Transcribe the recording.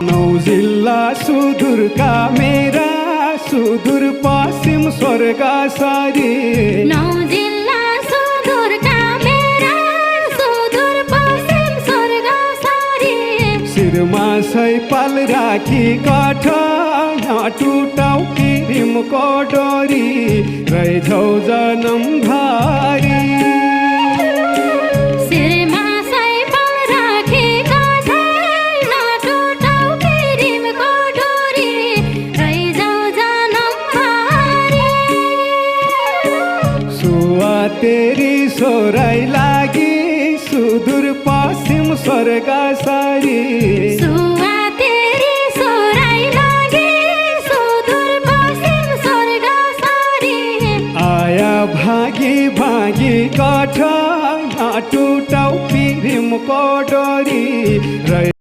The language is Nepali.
नौ जिल्ला सुदूरका मेरा सुदूर पश्चिम स्वर्ग सारी नौ जिल्ला सुदूरका मेरा सुदूर पश्चिम स्वर्ग सारी शिरमा सैपाल राखी काठ टुटाउ किरिमको डोरी रैझौ जनम भारी तेरी सोराई लागी सुदूर पश्चिम स्वर्ग सारी सुवा तेरी सोराई लागी सुदूर पश्चिम स्वर्ग सारी आया भागी भागी कठ टुटाउ पिरिमको डोरी